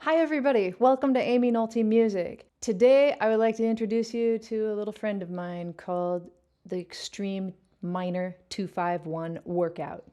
Hi everybody, welcome to Aimee Nolte Music. Today I would like to introduce you to a little friend of mine called the Extreme Minor 251 Workout.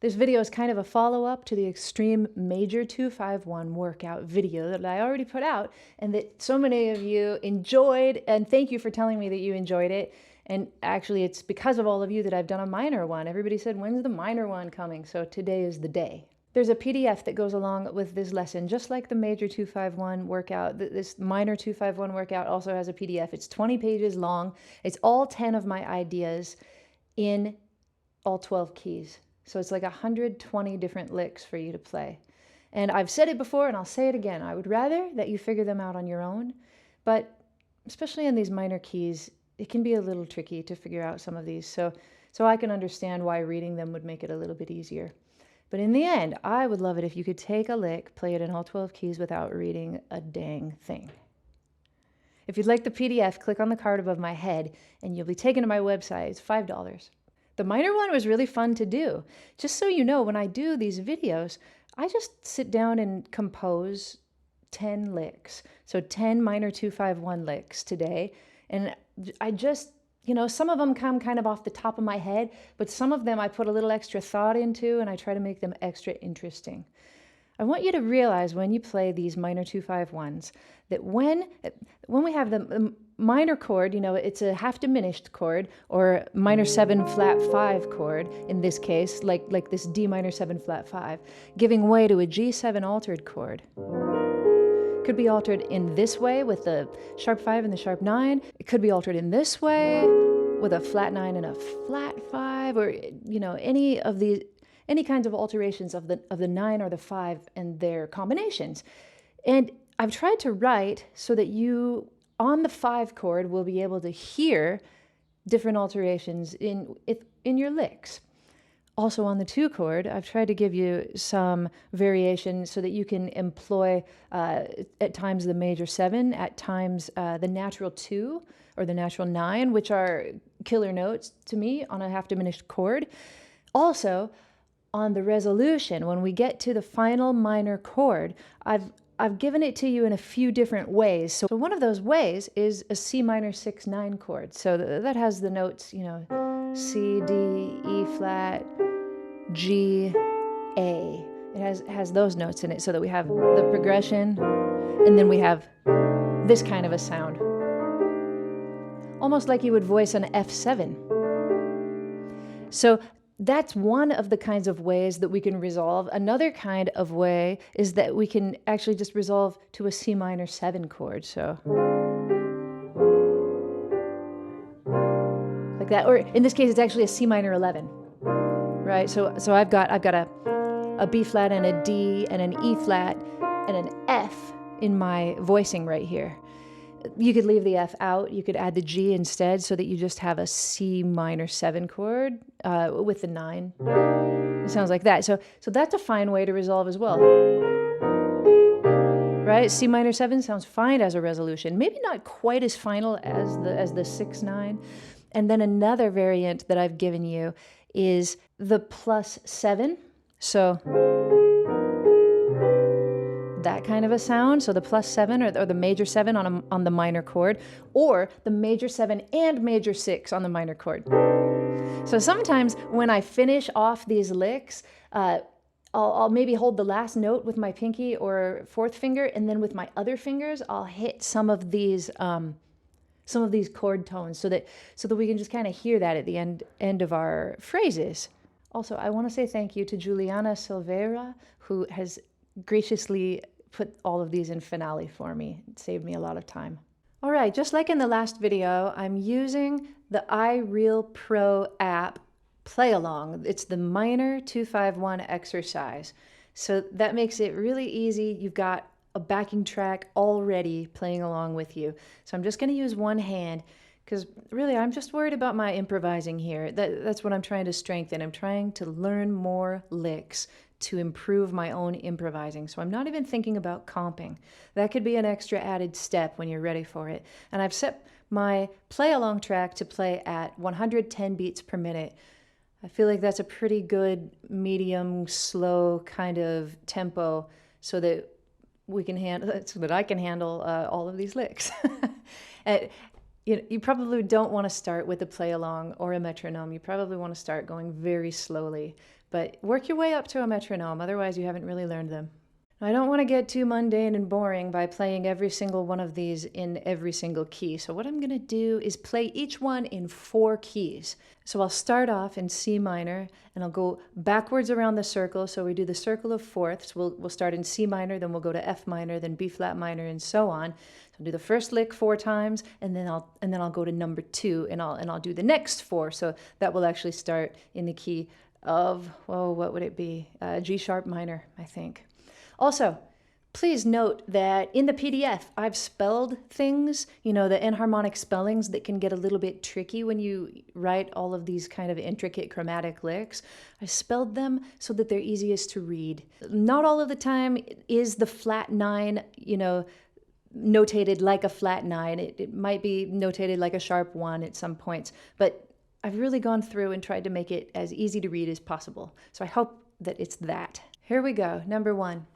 This video is kind of a follow-up to the Extreme Major 251 Workout video that I already put out and that so many of you enjoyed, and thank you for telling me that you enjoyed it. And actually it's because of all of you that I've done a minor one. Everybody said, when's the minor one coming? So today is the day. There's a PDF that goes along with this lesson, just like the Major 251 workout. This Minor 251 workout also has a PDF. It's 20 pages long. It's all 10 of my ideas in all 12 keys. So it's like 120 different licks for you to play. And I've said it before and I'll say it again. I would rather that you figure them out on your own, but especially in these minor keys, it can be a little tricky to figure out some of these. So I can understand why reading them would make it a little bit easier. But in the end, I would love it if you could take a lick, play it in all 12 keys without reading a dang thing. If you'd like the PDF, click on the card above my head and you'll be taken to my website. It's $5. The minor one was really fun to do. Just so you know, when I do these videos, I just sit down and compose 10 licks. So 10 minor 251 licks today. And I just, some of them come kind of off the top of my head, but some of them I put a little extra thought into and I try to make them extra interesting. I want you to realize when you play these minor 251s that when we have the minor chord, it's a half diminished chord or minor 7 flat 5 chord in this case, like this D minor 7 flat 5, giving way to a G7 altered chord. Could be altered in this way with the sharp 5 and the sharp 9. It could be altered in this way with a flat 9 and a flat 5, or any kinds of alterations of the 9 or the 5 and their combinations. And I've tried to write so that you on the 5 chord will be able to hear different alterations in your licks. Also on the 2 chord, I've tried to give you some variation so that you can employ at times the major 7, at times the natural 2 or the natural 9, which are killer notes to me on a half diminished chord. Also on the resolution, when we get to the final minor chord, I've given it to you in a few different ways. So one of those ways is a C minor 6/9 chord. So that has the notes, C, D, E flat, G, A. It has those notes in it so that we have the progression and then we have this kind of a sound. Almost like you would voice an F7. So that's one of the kinds of ways that we can resolve. Another kind of way is that we can actually just resolve to a C minor 7 chord. So like that, or in this case, it's actually a C minor 11, right? So I've got a B flat and a D and an E flat and an F in my voicing right here. You could leave the F out. You could add the G instead so that you just have a C minor 7 chord with the 9. It sounds like that. So that's a fine way to resolve as well. Right? C minor 7 sounds fine as a resolution. Maybe not quite as final as the 6/9. And then another variant that I've given you is the +7. So that kind of a sound. So the +7 or the major 7 on the minor chord, or the major 7 and major 6 on the minor chord. So sometimes when I finish off these licks, I'll maybe hold the last note with my pinky or fourth finger, and then with my other fingers, I'll hit some of these chord tones so that we can just kind of hear that at the end of our phrases. Also, I want to say thank you to Juliana Silveira, who has graciously put all of these in finale for me. It saved me a lot of time. All right, just like in the last video, I'm using the iReal Pro app play along. It's the minor 251 exercise. So that makes it really easy. You've got a backing track already playing along with you. So I'm just going to use one hand because really I'm just worried about my improvising here. That's what I'm trying to strengthen. I'm trying to learn more licks to improve my own improvising. So I'm not even thinking about comping. That could be an extra added step when you're ready for it. And I've set my play along track to play at 110 beats per minute. I feel like that's a pretty good medium, slow kind of tempo so that we can handle, so that I can handle all of these licks. And, you probably don't want to start with a play along or a metronome. You probably want to start going very slowly, but work your way up to a metronome. Otherwise, you haven't really learned them. I don't want to get too mundane and boring by playing every single one of these in every single key. So what I'm going to do is play each one in 4 keys. So I'll start off in C minor, and I'll go backwards around the circle. So we do the circle of fourths. We'll start in C minor, then we'll go to F minor, then B flat minor, and so on. So I'll do the first lick 4 times, and then I'll go to number 2, and I'll do the next 4. So that will actually start in the key of, well, what would it be? G sharp minor, I think. Also, please note that in the PDF, I've spelled things, the enharmonic spellings that can get a little bit tricky when you write all of these kind of intricate chromatic licks. I spelled them so that they're easiest to read. Not all of the time is the flat 9, notated like a flat 9. It might be notated like a sharp 1 at some points, but I've really gone through and tried to make it as easy to read as possible. So I hope that it's that. Here we go, number 1.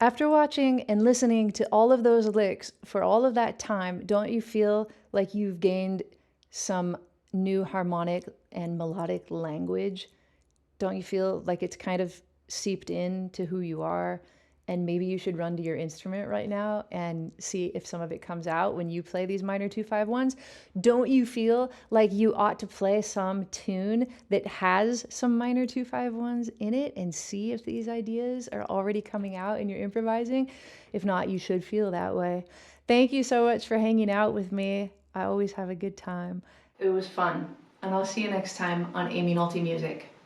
After watching and listening to all of those licks for all of that time, don't you feel like you've gained some new harmonic and melodic language? Don't you feel like it's kind of seeped into who you are? And maybe you should run to your instrument right now and see if some of it comes out when you play these minor 2-5-1s. Don't you feel like you ought to play some tune that has some minor 2-5-1s in it and see if these ideas are already coming out and you're improvising? If not, you should feel that way. Thank you so much for hanging out with me. I always have a good time. It was fun. And I'll see you next time on Aimee Nolte Music.